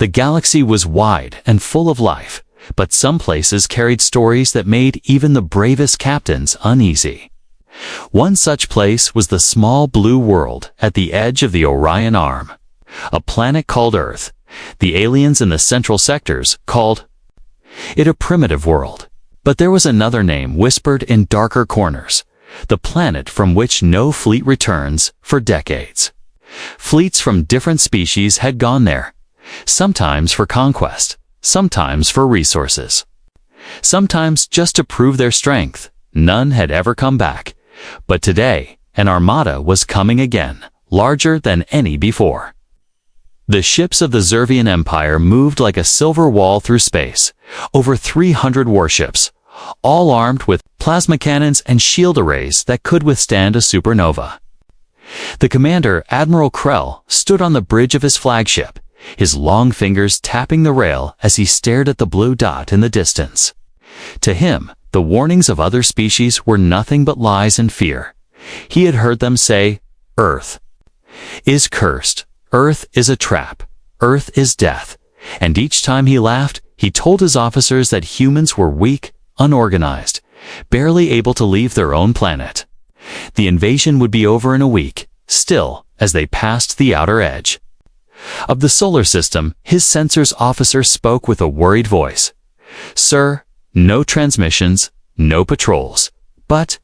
The galaxy was wide and full of life, but some places carried stories that made even the bravest captains uneasy. One such place was the small blue world at the edge of the Orion Arm, a planet called Earth. The aliens in the central sectors called it a primitive world. But there was another name whispered in darker corners, the planet from which no fleet returns for decades. Fleets from different species had gone there, sometimes for conquest, sometimes for resources, sometimes just to prove their strength. None had ever come back, but today an armada was coming again, larger than any before. The ships of the Zervian Empire moved like a silver wall through space, over 300 warships, all armed with plasma cannons and shield arrays that could withstand a supernova. The commander, Admiral Krell, stood on the bridge of his flagship, his long fingers tapping the rail as he stared at the blue dot in the distance. To him, the warnings of other species were nothing but lies and fear. He had heard them say, "Earth is cursed. Earth is a trap. Earth is death." And each time he laughed, he told his officers that humans were weak, unorganized, barely able to leave their own planet. The invasion would be over in a week, still, as they passed the outer edge of the solar system. His sensors officer spoke with a worried voice. "Sir, no transmissions, no patrols, but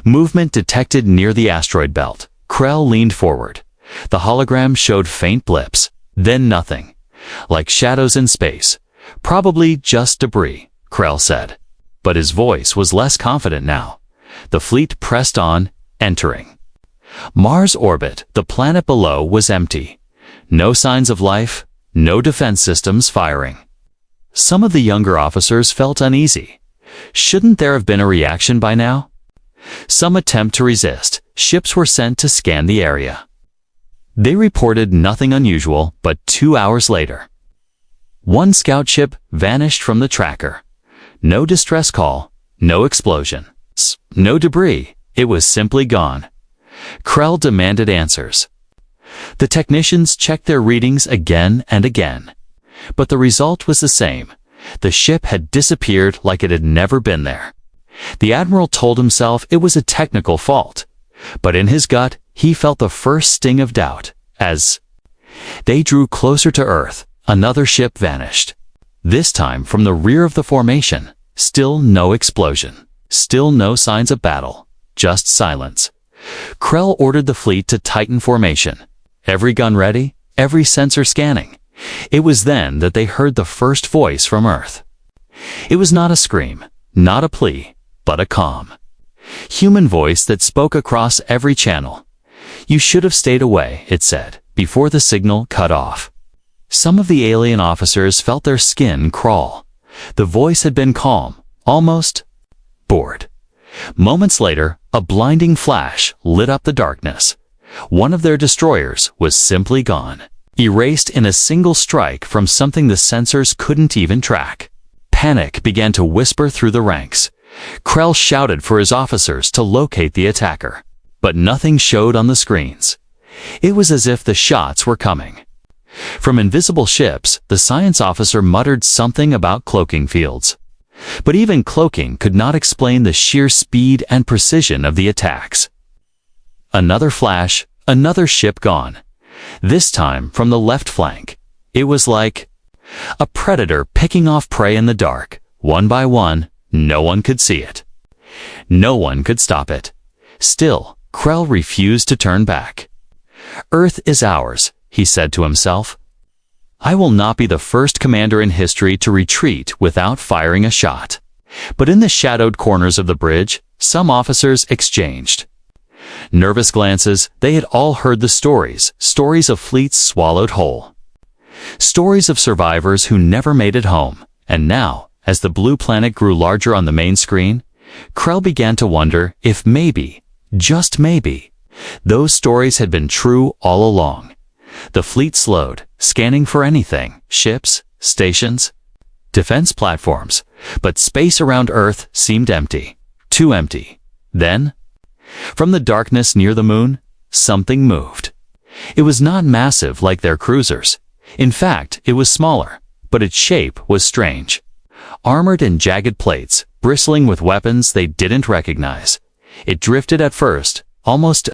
movement detected near the asteroid belt." Krell leaned forward. The hologram showed faint blips, then nothing, like shadows in space. "Probably just debris," Krell said. But his voice was less confident now. The fleet pressed on, entering Mars orbit. The planet below was empty. No signs of life, no defense systems firing. Some of the younger officers felt uneasy. Shouldn't there have been a reaction by now? Some attempt to resist. Ships were sent to scan the area. They reported nothing unusual, but 2 hours later, one scout ship vanished from the tracker. No distress call, no explosion, no debris. It was simply gone. Krell demanded answers. The technicians checked their readings again and again, but the result was the same. The ship had disappeared like it had never been there. The admiral told himself it was a technical fault, but in his gut, he felt the first sting of doubt. As they drew closer to Earth, another ship vanished. This time from the rear of the formation. Still no explosion. Still no signs of battle. Just silence. Krell ordered the fleet to tighten formation. Every gun ready, every sensor scanning. It was then that they heard the first voice from Earth. It was not a scream, not a plea, but a calm human voice that spoke across every channel. "You should have stayed away," it said, before the signal cut off. Some of the alien officers felt their skin crawl. The voice had been calm, almost bored. Moments later, a blinding flash lit up the darkness. One of their destroyers was simply gone, erased in a single strike from something the sensors couldn't even track. Panic began to whisper through the ranks. Krell shouted for his officers to locate the attacker, but nothing showed on the screens. It was as if the shots were coming from invisible ships. The science officer muttered something about cloaking fields, but even cloaking could not explain the sheer speed and precision of the attacks. Another flash, another ship gone. This time from the left flank. It was like a predator picking off prey in the dark, one by one. No one could see it. No one could stop it. Still, Krell refused to turn back. "Earth is ours," he said to himself. "I will not be the first commander in history to retreat without firing a shot." But in the shadowed corners of the bridge, some officers exchanged nervous glances. They had all heard the stories of fleets swallowed whole, stories of survivors who never made it home. And now, as the blue planet grew larger on the main screen, Krell began to wonder if maybe, just maybe, those stories had been true all along. The fleet slowed, scanning for anything, ships, stations, defense platforms, but space around Earth seemed empty, too empty. Then, from the darkness near the moon, something moved. It was not massive like their cruisers. In fact, it was smaller, but its shape was strange. Armored in jagged plates, bristling with weapons they didn't recognize. It drifted at first, almost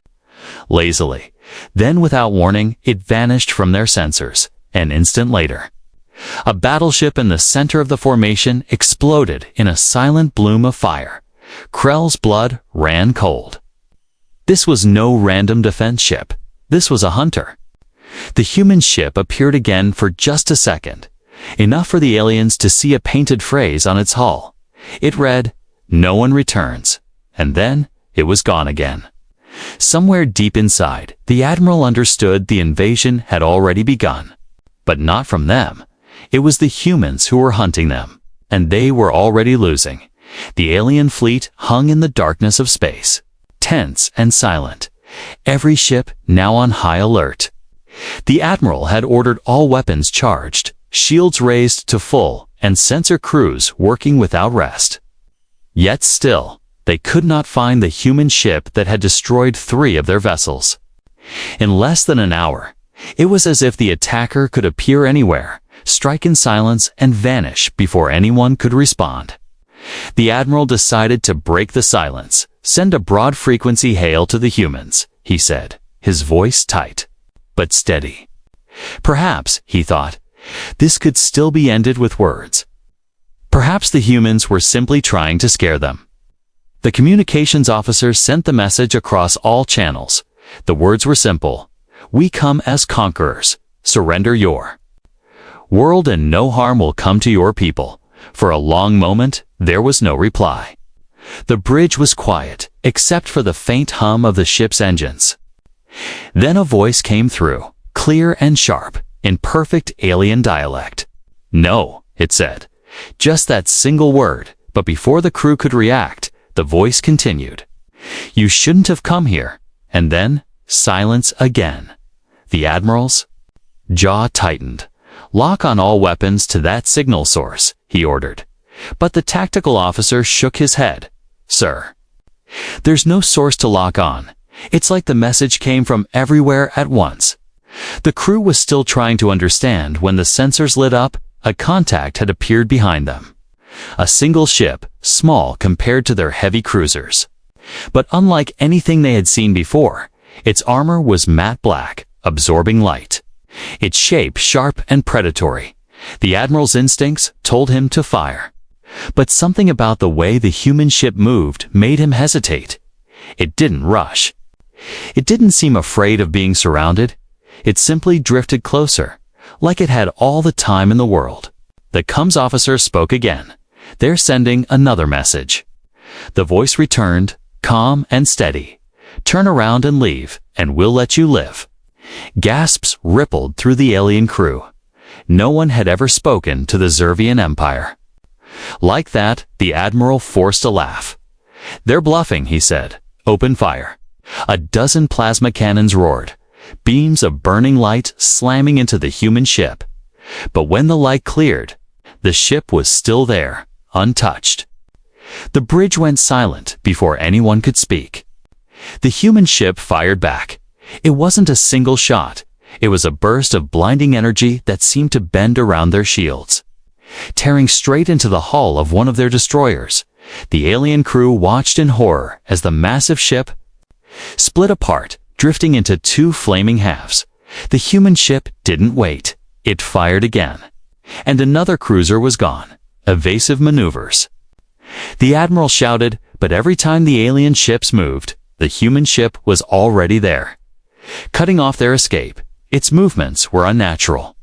lazily. Then, without warning, it vanished from their sensors. An instant later, a battleship in the center of the formation exploded in a silent bloom of fire. Krell's blood ran cold. This was no random defense ship. This was a hunter. The human ship appeared again for just a second, enough for the aliens to see a painted phrase on its hull. It read, "No one returns," and then it was gone again. Somewhere deep inside, the Admiral understood the invasion had already begun. But not from them. It was the humans who were hunting them, and they were already losing. The alien fleet hung in the darkness of space, tense and silent, every ship now on high alert. The Admiral had ordered all weapons charged, shields raised to full, and sensor crews working without rest. Yet still, they could not find the human ship that had destroyed 3 of their vessels. In less than an hour, it was as if the attacker could appear anywhere, strike in silence, and vanish before anyone could respond. The Admiral decided to break the silence. "Send a broad-frequency hail to the humans," he said, his voice tight, but steady. Perhaps, he thought, this could still be ended with words. Perhaps the humans were simply trying to scare them. The communications officer sent the message across all channels. The words were simple. "We come as conquerors. Surrender your world and no harm will come to your people." For a long moment, there was no reply. The bridge was quiet, except for the faint hum of the ship's engines. Then a voice came through, clear and sharp, in perfect alien dialect. "No," it said. Just that single word, but before the crew could react, the voice continued. "You shouldn't have come here." And then, silence again. The Admiral's jaw tightened. "Lock on all weapons to that signal source," he ordered. But the tactical officer shook his head. "Sir, there's no source to lock on. It's like the message came from everywhere at once." The crew was still trying to understand when the sensors lit up. A contact had appeared behind them. A single ship, small compared to their heavy cruisers. But unlike anything they had seen before, its armor was matte black, absorbing light. Its shape sharp and predatory. The Admiral's instincts told him to fire. But something about the way the human ship moved made him hesitate. It didn't rush. It didn't seem afraid of being surrounded. It simply drifted closer, like it had all the time in the world. The comms officer spoke again. "They're sending another message." The voice returned, calm and steady. "Turn around and leave, and we'll let you live." Gasps rippled through the alien crew. No one had ever spoken to the Zervian Empire. Like that, the Admiral forced a laugh. "They're bluffing," he said. "Open fire." A dozen plasma cannons roared, beams of burning light slamming into the human ship. But when the light cleared, the ship was still there, untouched. The bridge went silent before anyone could speak. The human ship fired back. It wasn't a single shot. It was a burst of blinding energy that seemed to bend around their shields. Tearing straight into the hull of one of their destroyers, the alien crew watched in horror as the massive ship split apart, drifting into 2 flaming halves. The human ship didn't wait. It fired again. And another cruiser was gone. Evasive maneuvers. The Admiral shouted, but every time the alien ships moved, the human ship was already there. Cutting off their escape, its movements were unnatural.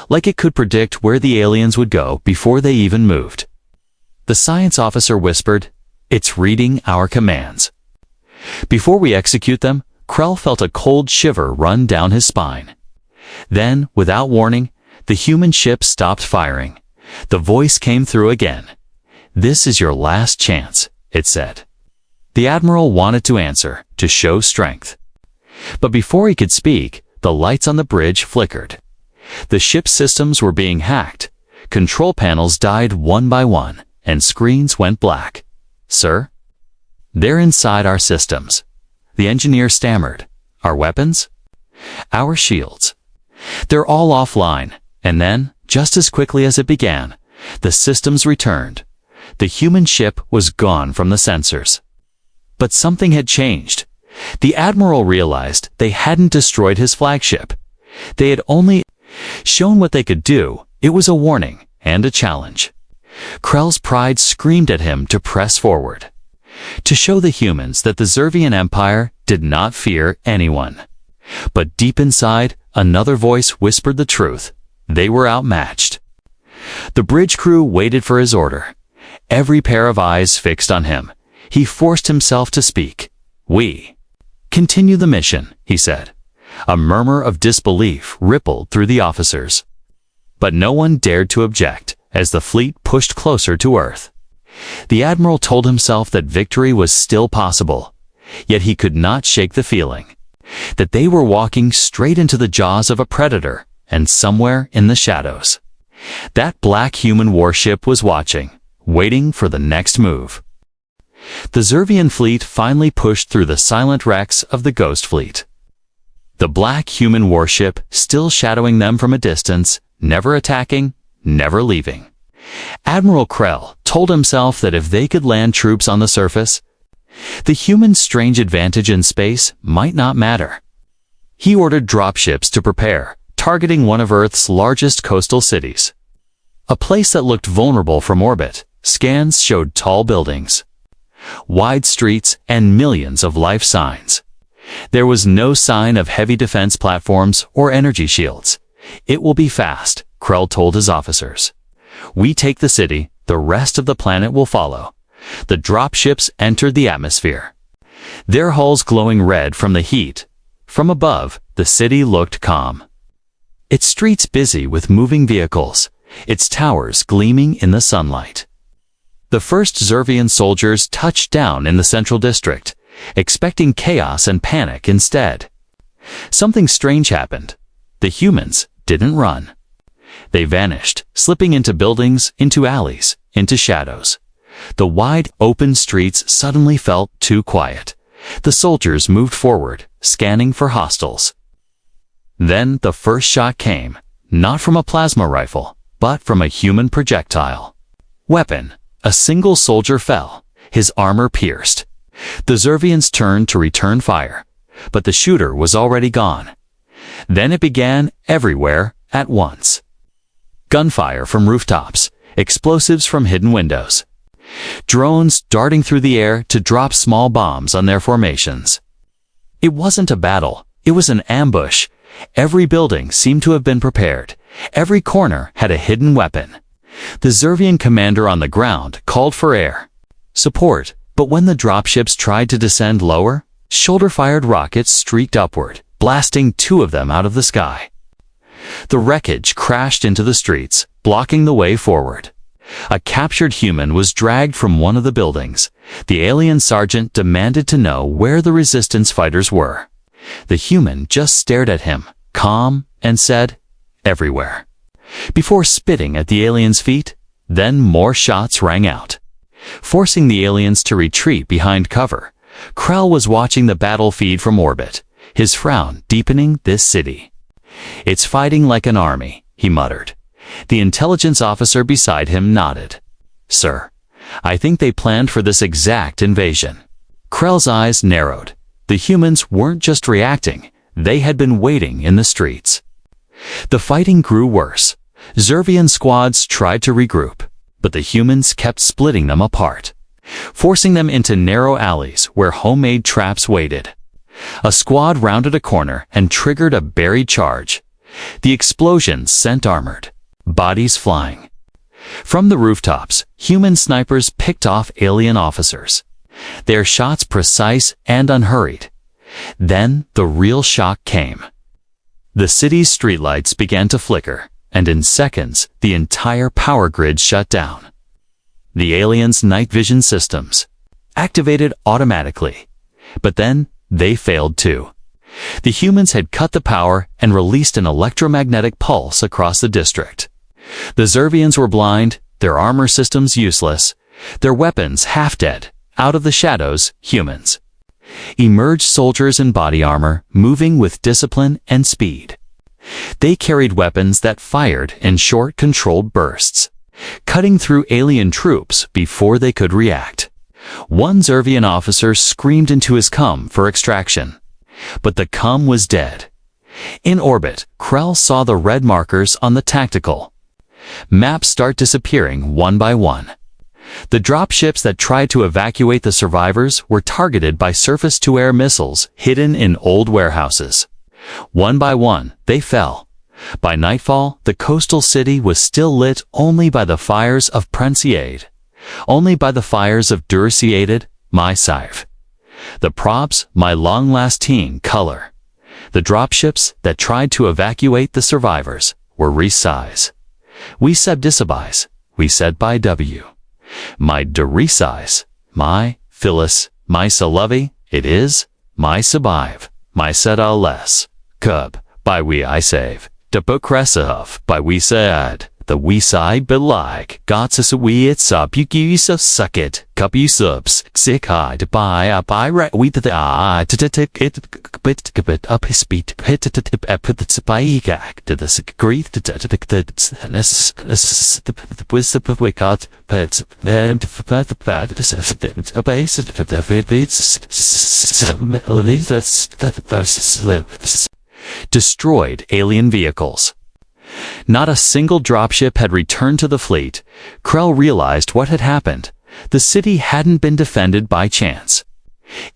Like it could predict where the aliens would go before they even moved. The science officer whispered, "It's reading our commands." Before we execute them, Krell felt a cold shiver run down his spine. Then, without warning, the human ship stopped firing. The voice came through again. "This is your last chance," it said. The Admiral wanted to answer, to show strength. But before he could speak, the lights on the bridge flickered. The ship's systems were being hacked. Control panels died one by one, and screens went black. "Sir?" "They're inside our systems." The engineer stammered. "Our weapons?" "Our shields. They're all offline. And then, just as quickly as it began, the systems returned. The human ship was gone from the sensors. But something had changed. The admiral realized they hadn't destroyed his flagship. They had only shown what they could do. It was a warning and a challenge. Krell's pride screamed at him to press forward, to show the humans that the Zervian Empire did not fear anyone. But deep inside, another voice whispered the truth. They were outmatched. The bridge crew waited for his order, every pair of eyes fixed on him. He forced himself to speak. "We continue the mission," he said. A murmur of disbelief rippled through the officers. But no one dared to object as the fleet pushed closer to Earth. The admiral told himself that victory was still possible, yet he could not shake the feeling that they were walking straight into the jaws of a predator, and somewhere in the shadows, that black human warship was watching, waiting for the next move. The Zervian fleet finally pushed through the silent wrecks of the Ghost Fleet. The black human warship still shadowing them from a distance, never attacking, never leaving. Admiral Krell told himself that if they could land troops on the surface, the humans' strange advantage in space might not matter. He ordered dropships to prepare, targeting one of Earth's largest coastal cities. A place that looked vulnerable from orbit. Scans showed tall buildings, wide streets, and millions of life signs. There was no sign of heavy defense platforms or energy shields. "It will be fast," Krell told his officers. "We take the city, the rest of the planet will follow." The dropships entered the atmosphere, their hulls glowing red from the heat. From above, the city looked calm, its streets busy with moving vehicles, its towers gleaming in the sunlight. The first Zervian soldiers touched down in the central district, expecting chaos and panic instead. Something strange happened. The humans didn't run. They vanished, slipping into buildings, into alleys, into shadows. The wide, open streets suddenly felt too quiet. The soldiers moved forward, scanning for hostiles. Then the first shot came, not from a plasma rifle, but from a human projectile. Weapon. A single soldier fell, his armor pierced. The Zervians turned to return fire, but the shooter was already gone. Then it began everywhere at once. Gunfire from rooftops, explosives from hidden windows, drones darting through the air to drop small bombs on their formations. It wasn't a battle, it was an ambush. Every building seemed to have been prepared. Every corner had a hidden weapon. The Zervian commander on the ground called for air support, but when the dropships tried to descend lower, shoulder-fired rockets streaked upward, blasting 2 of them out of the sky. The wreckage crashed into the streets, blocking the way forward. A captured human was dragged from one of the buildings. The alien sergeant demanded to know where the resistance fighters were. The human just stared at him, calm, and said, "Everywhere," before spitting at the alien's feet. Then more shots rang out, forcing the aliens to retreat behind cover. Krell was watching the battle feed from orbit, his frown deepening. "This city, it's fighting like an army," he muttered. The intelligence officer beside him nodded. "Sir, I think they planned for this exact invasion." Krell's eyes narrowed. The humans weren't just reacting, they had been waiting in the streets. The fighting grew worse. Zervian squads tried to regroup, but the humans kept splitting them apart, forcing them into narrow alleys where homemade traps waited. A squad rounded a corner and triggered a buried charge. The explosions sent armored bodies flying. From the rooftops, human snipers picked off alien officers, their shots precise and unhurried. Then the real shock came. The city's streetlights began to flicker, and in seconds, the entire power grid shut down. The aliens' night vision systems activated automatically, but then they failed too. The humans had cut the power and released an electromagnetic pulse across the district. The Zervians were blind, their armor systems useless, their weapons half dead. Out of the shadows, humans emerged, soldiers in body armor, moving with discipline and speed. They carried weapons that fired in short, controlled bursts, cutting through alien troops before they could react. One Zervian officer screamed into his cum for extraction, but the cum was dead. In orbit, Krell saw the red markers on the tactical maps start disappearing one by one. The dropships that tried to evacuate the survivors were targeted by surface-to-air missiles hidden in old warehouses. One by one, they fell. By nightfall, the coastal city was still lit only by the fires of Prensiade, only by the fires of Durciated, my Scythe. The probs, my long-lasting color. The dropships that tried to evacuate the survivors were resize. We said disabise, we said by W. My deresize, my Phyllis, my Salovey, it is, my survive, my said less. Cub, by we I save, the book Kresov, by we said, the we side but like, got us a we it's up, you use of suck it, cup you subs, sick hide, by up, I right, we the eye, to take it, bit up his speed, hit it, put the spy gag, to the grief, to the wisdom of we got, pets, and the base of the beats, destroyed alien vehicles. Not a single dropship had returned to the fleet. Krell realized what had happened. The city hadn't been defended by chance.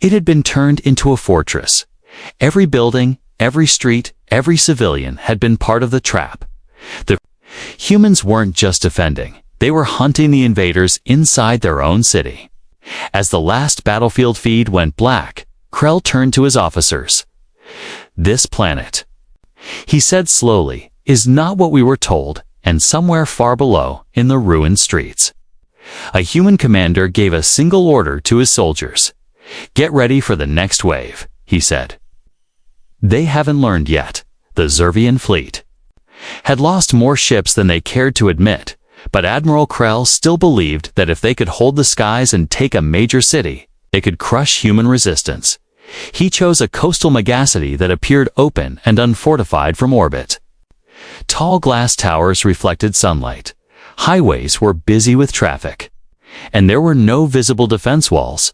It had been turned into a fortress. Every building, every street, every civilian had been part of the trap. The humans weren't just defending. They were hunting the invaders inside their own city. As the last battlefield feed went black, Krell turned to his officers. This planet, he said slowly, is not what we were told, and somewhere far below, in the ruined streets. A human commander gave a single order to his soldiers. Get ready for the next wave, he said. They haven't learned yet. The Zervian fleet had lost more ships than they cared to admit, but Admiral Krell still believed that if they could hold the skies and take a major city, they could crush human resistance. He chose a coastal megacity that appeared open and unfortified from orbit. Tall glass towers reflected sunlight. Highways were busy with traffic. And there were no visible defense walls.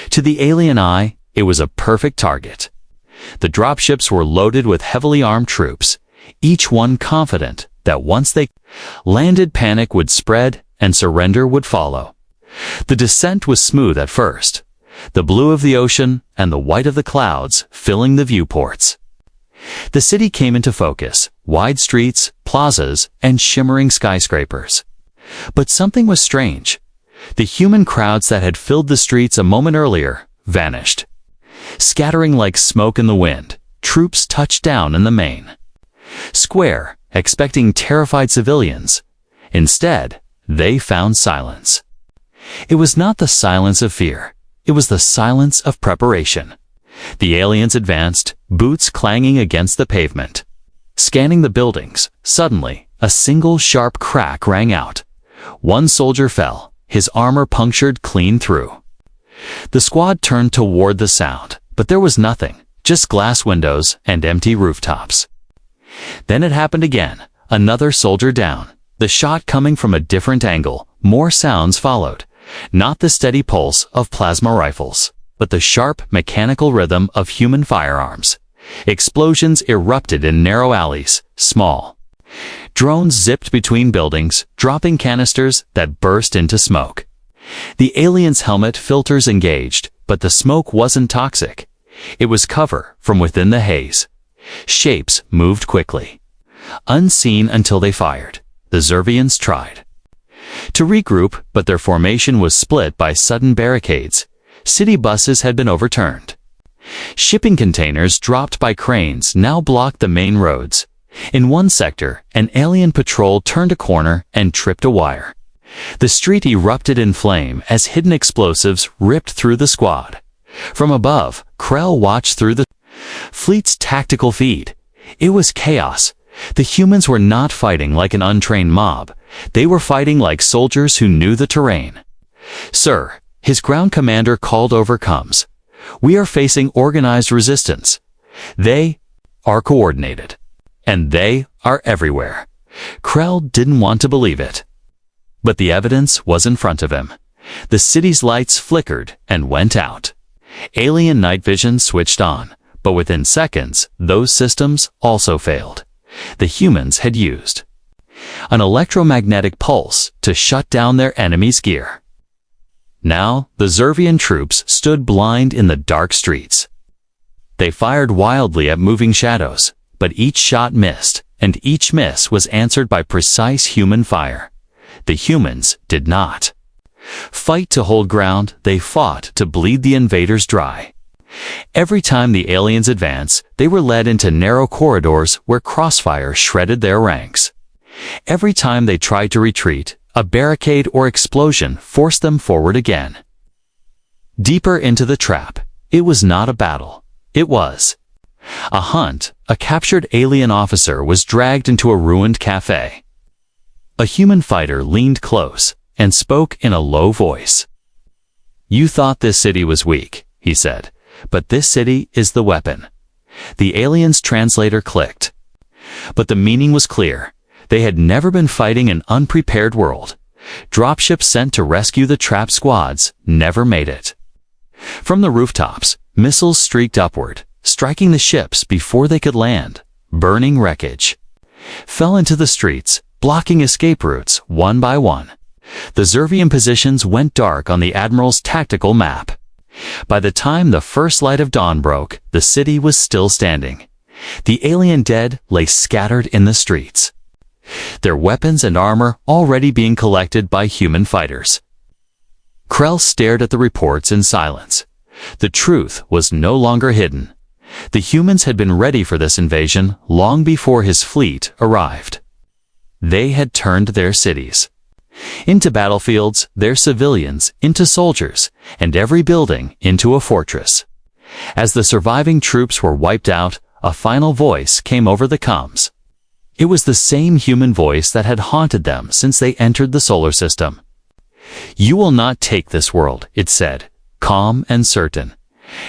To the alien eye, it was a perfect target. The dropships were loaded with heavily armed troops, each one confident that once they landed, panic would spread and surrender would follow. The descent was smooth at first, the blue of the ocean and the white of the clouds filling the viewports. The city came into focus, wide streets, plazas, and shimmering skyscrapers. But something was strange. The human crowds that had filled the streets a moment earlier vanished. Scattering like smoke in the wind, troops touched down in the main square, expecting terrified civilians. Instead, they found silence. It was not the silence of fear. It was the silence of preparation. The aliens advanced, boots clanging against the pavement. Scanning the buildings, suddenly, a single sharp crack rang out. One soldier fell, his armor punctured clean through. The squad turned toward the sound, but there was nothing, just glass windows and empty rooftops. Then it happened again, another soldier down, the shot coming from a different angle. More sounds followed, not the steady pulse of plasma rifles, but the sharp mechanical rhythm of human firearms. Explosions erupted in narrow alleys, small. Drones zipped between buildings, dropping canisters that burst into smoke. The alien's helmet filters engaged, but the smoke wasn't toxic. It was cover from within the haze. Shapes moved quickly. Unseen until they fired, the Zervians tried to regroup, but their formation was split by sudden barricades. City buses had been overturned. Shipping containers dropped by cranes now blocked the main roads. In one sector, an alien patrol turned a corner and tripped a wire. The street erupted in flame as hidden explosives ripped through the squad. From above, Krell watched through the fleet's tactical feed. It was chaos. The humans were not fighting like an untrained mob. They were fighting like soldiers who knew the terrain. "Sir," his ground commander called over comms. "We are facing organized resistance. They are coordinated. and they are everywhere. Krell didn't want to believe it. But the evidence was in front of him. The city's lights flickered and went out. Alien night vision switched on, but within seconds, those systems also failed. The humans had used an electromagnetic pulse to shut down their enemy's gear. Now, the Zervian troops stood blind in the dark streets. They fired wildly at moving shadows, but each shot missed, and each miss was answered by precise human fire. The humans did not fight to hold ground, they fought to bleed the invaders dry. Every time the aliens advanced, they were led into narrow corridors where crossfire shredded their ranks. Every time they tried to retreat, a barricade or explosion forced them forward again. Deeper into the trap, it was not a battle. It was a hunt. A captured alien officer was dragged into a ruined cafe. A human fighter leaned close and spoke in a low voice. "You thought this city was weak," he said, "but this city is the weapon." The alien's translator clicked. But the meaning was clear. They had never been fighting an unprepared world. Dropships sent to rescue the trapped squads never made it. From the rooftops, missiles streaked upward, striking the ships before they could land. Burning wreckage fell into the streets, blocking escape routes one by one. The Zervian positions went dark on the Admiral's tactical map. By the time the first light of dawn broke, the city was still standing. The alien dead lay scattered in the streets, their weapons and armor already being collected by human fighters. Krell stared at the reports in silence. The truth was no longer hidden. The humans had been ready for this invasion long before his fleet arrived. They had turned their cities into battlefields, their civilians into soldiers, and every building into a fortress. As the surviving troops were wiped out, a final voice came over the comms. It was the same human voice that had haunted them since they entered the solar system. "You will not take this world," it said, calm and certain.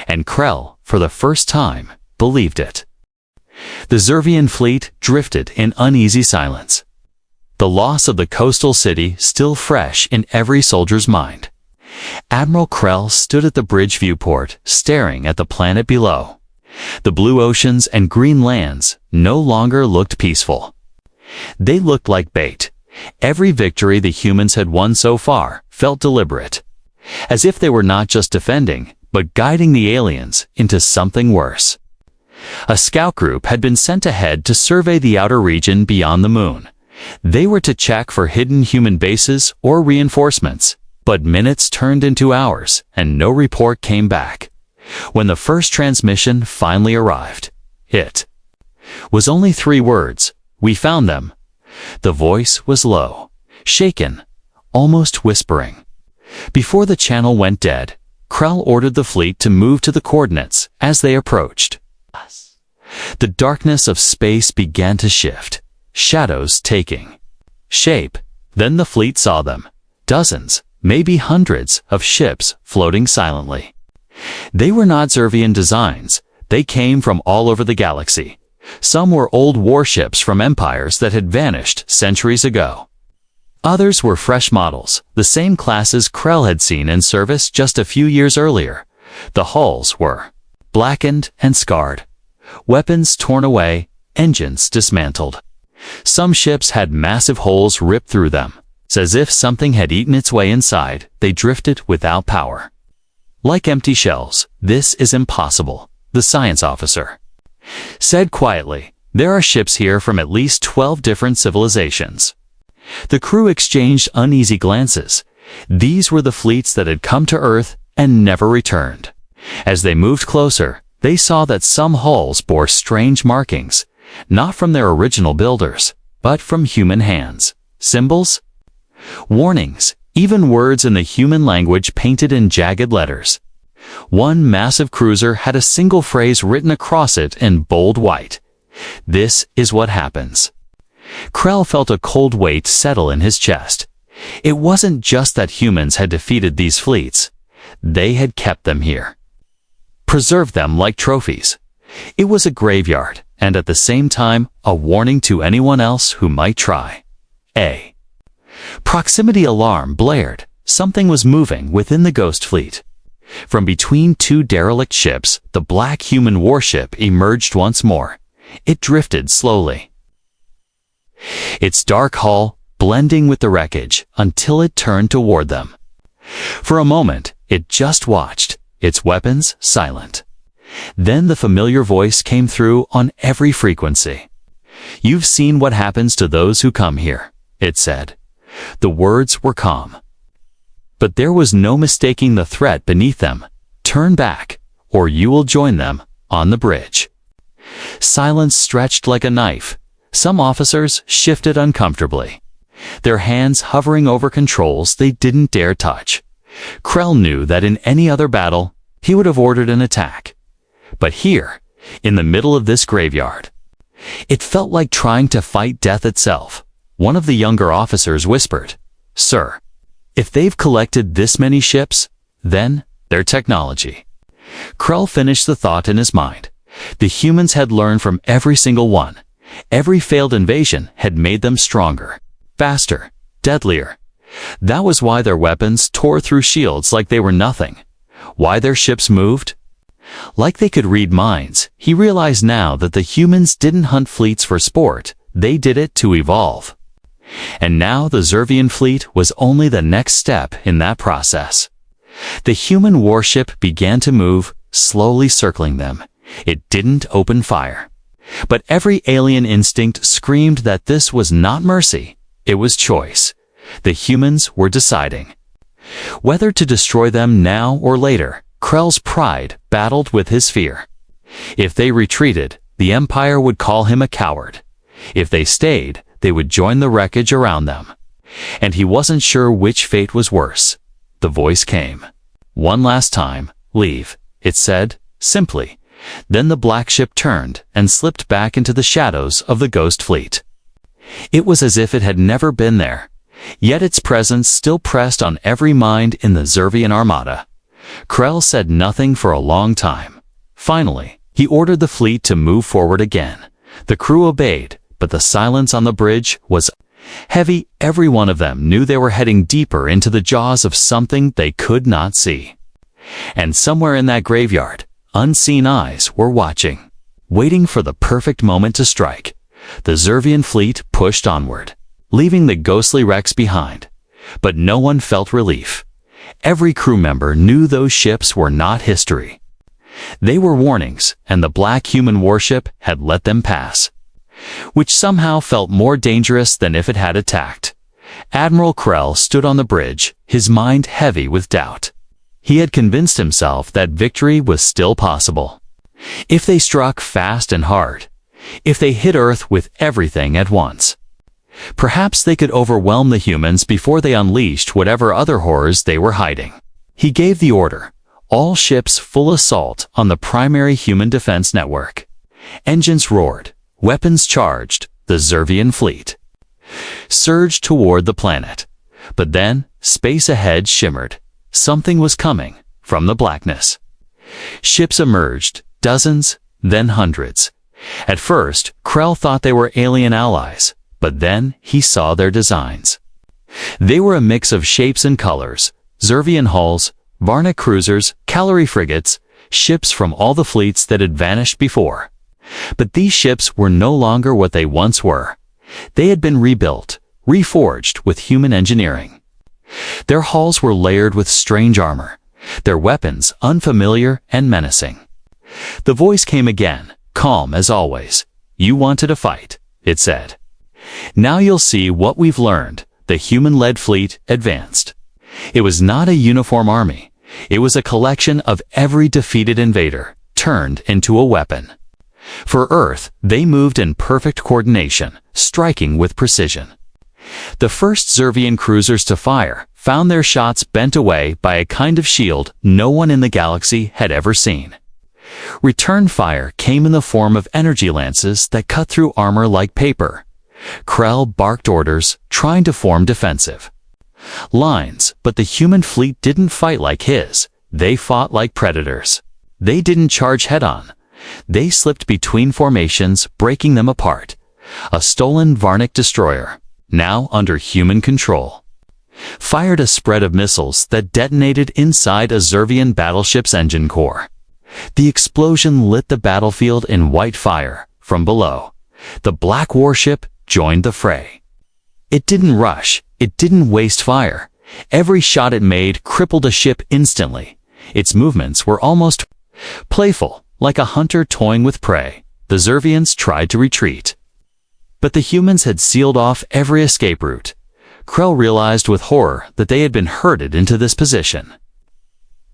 And Krell, for the first time, believed it. The Zervian fleet drifted in uneasy silence. The loss of the coastal city still fresh in every soldier's mind. Admiral Krell stood at the bridge viewport, staring at the planet below. The blue oceans and green lands no longer looked peaceful. They looked like bait. Every victory the humans had won so far felt deliberate, as if they were not just defending, but guiding the aliens into something worse. A scout group had been sent ahead to survey the outer region beyond the moon. They were to check for hidden human bases or reinforcements, but minutes turned into hours and no report came back. When the first transmission finally arrived, it was only 3 words: "We found them." The voice was low, shaken, almost whispering. Before the channel went dead, Krell ordered the fleet to move to the coordinates as they approached. The darkness of space began to shift, shadows taking shape. Then the fleet saw them. Dozens, maybe hundreds, of ships floating silently. They were not Zervian designs. They came from all over the galaxy. Some were old warships from empires that had vanished centuries ago. Others were fresh models, the same classes Krell had seen in service just a few years earlier. The hulls were blackened and scarred, weapons torn away, engines dismantled. Some ships had massive holes ripped through them. As if something had eaten its way inside, they drifted without power. "Like empty shells, this is impossible," the science officer said quietly. "There are ships here from at least 12 different civilizations." The crew exchanged uneasy glances. These were the fleets that had come to Earth and never returned. As they moved closer, they saw that some hulls bore strange markings, not from their original builders, but from human hands. Symbols, warnings, even words in the human language painted in jagged letters. One massive cruiser had a single phrase written across it in bold white: "This is what happens." Krell felt a cold weight settle in his chest. It wasn't just that humans had defeated these fleets. They had kept them here, preserved them like trophies. It was a graveyard, and at the same time, a warning to anyone else who might try. A proximity alarm blared. Something was moving within the ghost fleet. From between two derelict ships, the black human warship emerged once more. It drifted slowly, its dark hull blending with the wreckage until it turned toward them. For a moment, it just watched, its weapons silent. Then the familiar voice came through on every frequency. "You've seen what happens to those who come here," it said. The words were calm, but there was no mistaking the threat beneath them. "Turn back, or you will join them on the bridge." Silence stretched like a knife. Some officers shifted uncomfortably, their hands hovering over controls they didn't dare touch. Krell knew that in any other battle, he would have ordered an attack. But here, in the middle of this graveyard, it felt like trying to fight death itself. One of the younger officers whispered, "Sir, if they've collected this many ships, then their technology." Krell finished the thought in his mind. The humans had learned from every single one. Every failed invasion had made them stronger, faster, deadlier. That was why their weapons tore through shields like they were nothing. Why their ships moved like they could read minds. He realized now that the humans didn't hunt fleets for sport, they did it to evolve. And now the Zervian fleet was only the next step in that process. The human warship began to move, slowly circling them. It didn't open fire. But every alien instinct screamed that this was not mercy, it was choice. The humans were deciding whether to destroy them now or later. Krell's pride battled with his fear. If they retreated, the Empire would call him a coward. If they stayed, they would join the wreckage around them. And he wasn't sure which fate was worse. The voice came. "One last time, leave," it said, simply. Then the black ship turned and slipped back into the shadows of the ghost fleet. It was as if it had never been there, yet its presence still pressed on every mind in the Zervian armada. Krell said nothing for a long time. Finally, he ordered the fleet to move forward again. The crew obeyed, but the silence on the bridge was heavy. Every one of them knew they were heading deeper into the jaws of something they could not see. And somewhere in that graveyard, unseen eyes were watching, waiting for the perfect moment to strike. The Zervian fleet pushed onward, leaving the ghostly wrecks behind. But no one felt relief. Every crew member knew those ships were not history. They were warnings, and the black human warship had let them pass, which somehow felt more dangerous than if it had attacked. Admiral Krell stood on the bridge, his mind heavy with doubt. He had convinced himself that victory was still possible. If they struck fast and hard, if they hit Earth with everything at once, perhaps they could overwhelm the humans before they unleashed whatever other horrors they were hiding. He gave the order, all ships full assault on the primary human defense network. Engines roared, weapons charged, the Zervian fleet surged toward the planet. But then, space ahead shimmered. Something was coming from the blackness. Ships emerged, dozens, then hundreds. At first, Krell thought they were alien allies, but then he saw their designs. They were a mix of shapes and colors, Zervian hulls, Varna cruisers, Callery frigates, ships from all the fleets that had vanished before. But these ships were no longer what they once were. They had been rebuilt, reforged with human engineering. Their hulls were layered with strange armor, their weapons unfamiliar and menacing. The voice came again, calm as always. "You wanted a fight," it said. "Now you'll see what we've learned." The human-led fleet advanced. It was not a uniform army. It was a collection of every defeated invader, turned into a weapon. For Earth, they moved in perfect coordination, striking with precision. The first Zervian cruisers to fire found their shots bent away by a kind of shield no one in the galaxy had ever seen. Return fire came in the form of energy lances that cut through armor like paper. Krell barked orders, trying to form defensive lines, but the human fleet didn't fight like his. They fought like predators. They didn't charge head-on. They slipped between formations, breaking them apart. A stolen Varnic destroyer, now under human control, fired a spread of missiles that detonated inside a Zervian battleship's engine core. The explosion lit the battlefield in white fire from below. The black warship joined the fray. It didn't rush. It didn't waste fire. Every shot it made crippled a ship instantly. Its movements were almost playful, like a hunter toying with prey. The Zervians tried to retreat, but the humans had sealed off every escape route. Krell realized with horror that they had been herded into this position.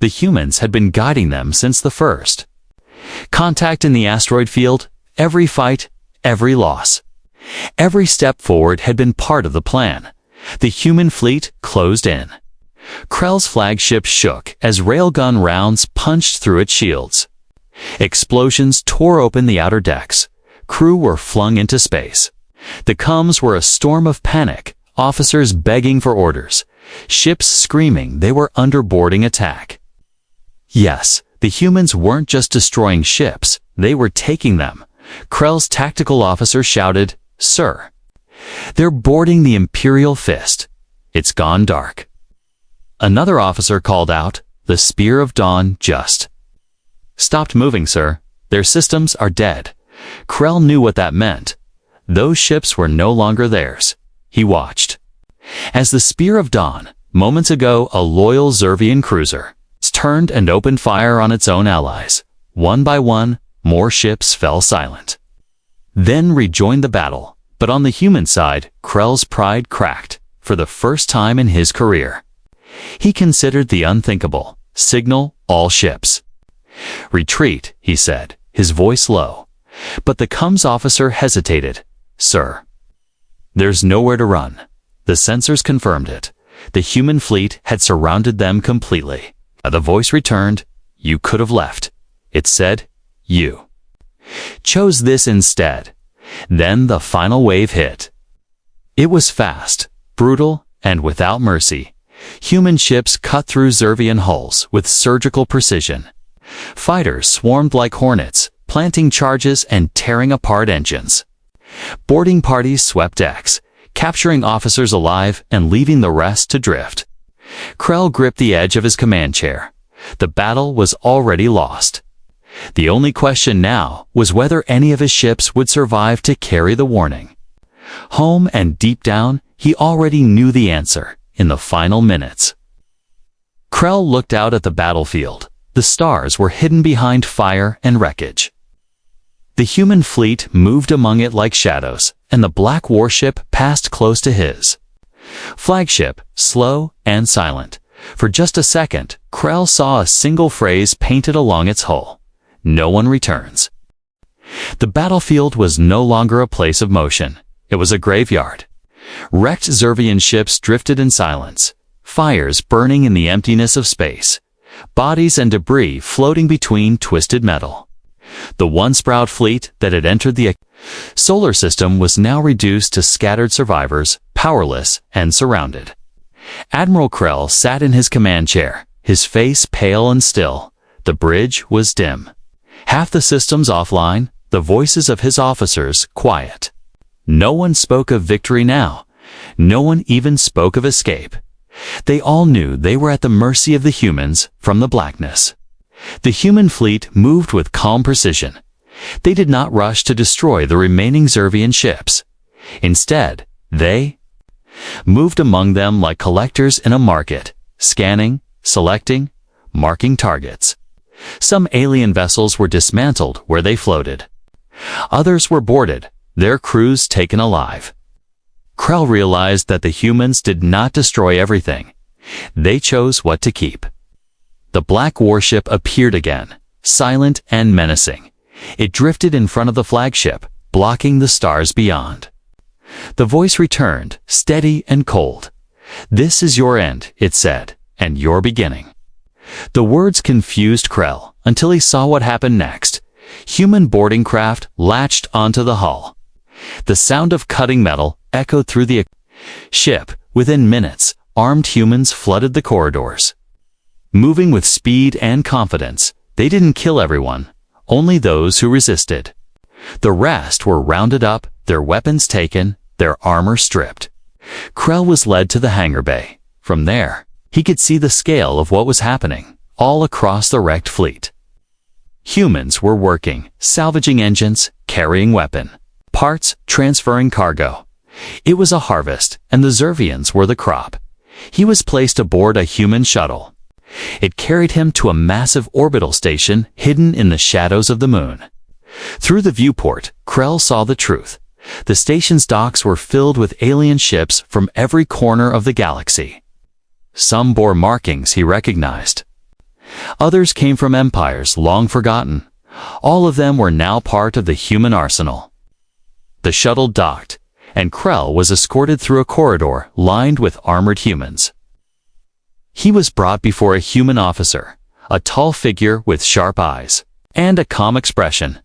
The humans had been guiding them since the first contact in the asteroid field. Every fight, every loss, every step forward had been part of the plan. The human fleet closed in. Krell's flagship shook as railgun rounds punched through its shields. Explosions tore open the outer decks. Crew were flung into space. The comms were a storm of panic, officers begging for orders, ships screaming they were under boarding attack. Yes, the humans weren't just destroying ships, they were taking them. Krell's tactical officer shouted, "Sir, they're boarding the Imperial Fist. It's gone dark." Another officer called out, "The Spear of Dawn just stopped moving, sir. Their systems are dead." Krell knew what that meant. Those ships were no longer theirs. He watched as the Spear of Dawn, moments ago a loyal Zervian cruiser, turned and opened fire on its own allies. One by one, more ships fell silent, then rejoined the battle. But on the human side, Krell's pride cracked. For the first time in his career, he considered the unthinkable. "Signal all ships. Retreat," he said, his voice low. But the comms officer hesitated. "Sir, there's nowhere to run." The sensors confirmed it. The human fleet had surrounded them completely. The voice returned. "You could have left." It said, "You chose this instead." Then the final wave hit. It was fast, brutal, and without mercy. Human ships cut through Zervian hulls with surgical precision. Fighters swarmed like hornets, planting charges and tearing apart engines. Boarding parties swept decks, capturing officers alive and leaving the rest to drift. Krell gripped the edge of his command chair. The battle was already lost. The only question now was whether any of his ships would survive to carry the warning home, and deep down, he already knew the answer. In the final minutes, Krell looked out at the battlefield. The stars were hidden behind fire and wreckage. The human fleet moved among it like shadows, and the black warship passed close to his flagship, slow and silent. For just a second, Krell saw a single phrase painted along its hull: "No one returns." The battlefield was no longer a place of motion. It was a graveyard. Wrecked Zervian ships drifted in silence, fires burning in the emptiness of space, bodies and debris floating between twisted metal. The once proud fleet that had entered the solar system was now reduced to scattered survivors, powerless and surrounded. Admiral Krell sat in his command chair, his face pale and still. The bridge was dim. Half the systems offline, the voices of his officers quiet. No one spoke of victory now. No one even spoke of escape. They all knew they were at the mercy of the humans from the blackness. The human fleet moved with calm precision. They did not rush to destroy the remaining Zervian ships. Instead, they moved among them like collectors in a market, scanning, selecting, marking targets. Some alien vessels were dismantled where they floated. Others were boarded, their crews taken alive. Krell realized that the humans did not destroy everything. They chose what to keep. The black warship appeared again, silent and menacing. It drifted in front of the flagship, blocking the stars beyond. The voice returned, steady and cold. "This is your end," it said, "and your beginning." The words confused Krell until he saw what happened next. Human boarding craft latched onto the hull. The sound of cutting metal echoed through the ship. Within minutes, armed humans flooded the corridors. Moving with speed and confidence, they didn't kill everyone, only those who resisted. The rest were rounded up, their weapons taken, their armor stripped. Krell was led to the hangar bay. From there, he could see the scale of what was happening, all across the wrecked fleet. Humans were working, salvaging engines, carrying weapon, parts, transferring cargo. It was a harvest, and the Zervians were the crop. He was placed aboard a human shuttle. It carried him to a massive orbital station hidden in the shadows of the moon. Through the viewport, Krell saw the truth. The station's docks were filled with alien ships from every corner of the galaxy. Some bore markings he recognized. Others came from empires long forgotten. All of them were now part of the human arsenal. The shuttle docked, and Krell was escorted through a corridor lined with armored humans. He was brought before a human officer, a tall figure with sharp eyes and a calm expression.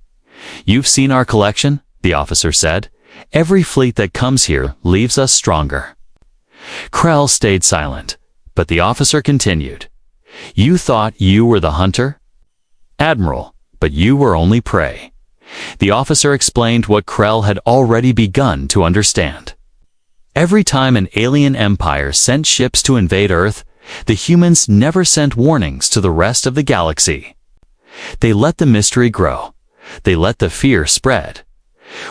"You've seen our collection," the officer said. "Every fleet that comes here leaves us stronger." Krell stayed silent, but the officer continued. "You thought you were the hunter, Admiral, but you were only prey." The officer explained what Krell had already begun to understand. Every time an alien empire sent ships to invade Earth, the humans never sent warnings to the rest of the galaxy. They let the mystery grow. They let the fear spread.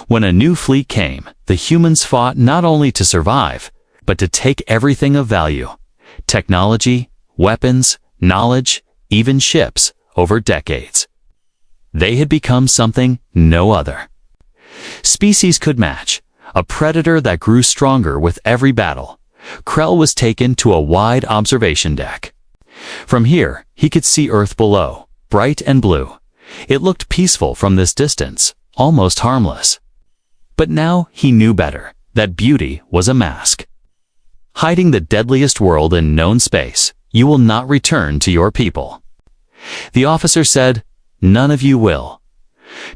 When a new fleet came, the humans fought not only to survive, but to take everything of value: technology, weapons, knowledge, even ships, over decades. They had become something no other species could match, a predator that grew stronger with every battle. Krell was taken to a wide observation deck. From here, he could see Earth below, bright and blue. It looked peaceful from this distance, almost harmless. But now he knew better, that beauty was a mask. Hiding the deadliest world in known space, you will not return to your people. The officer said, "None of you will."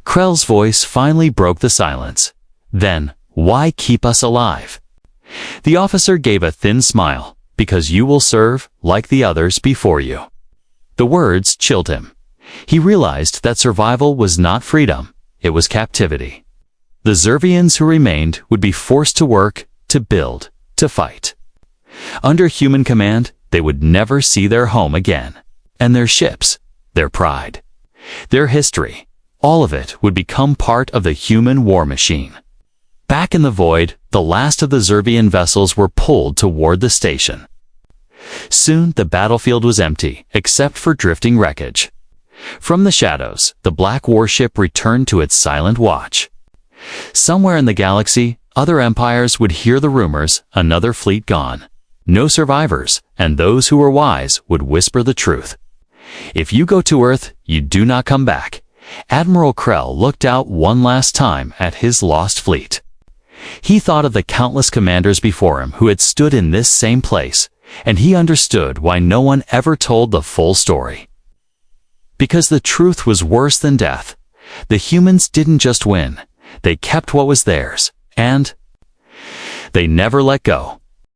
Krell's voice finally broke the silence. "Then, why keep us alive?" The officer gave a thin smile. "Because you will serve, like the others before you." The words chilled him. He realized that survival was not freedom, it was captivity. The Zervians who remained would be forced to work, to build, to fight. Under human command, they would never see their home again. And their ships, their pride, their history, all of it would become part of the human war machine. Back in the void, the last of the Zervian vessels were pulled toward the station. Soon the battlefield was empty, except for drifting wreckage. From the shadows, the black warship returned to its silent watch. Somewhere in the galaxy, other empires would hear the rumors, another fleet gone. No survivors, and those who were wise would whisper the truth. "If you go to Earth, you do not come back." Admiral Krell looked out one last time at his lost fleet. He thought of the countless commanders before him who had stood in this same place, and he understood why no one ever told the full story. Because the truth was worse than death. The humans didn't just win, they kept what was theirs, and they never let go.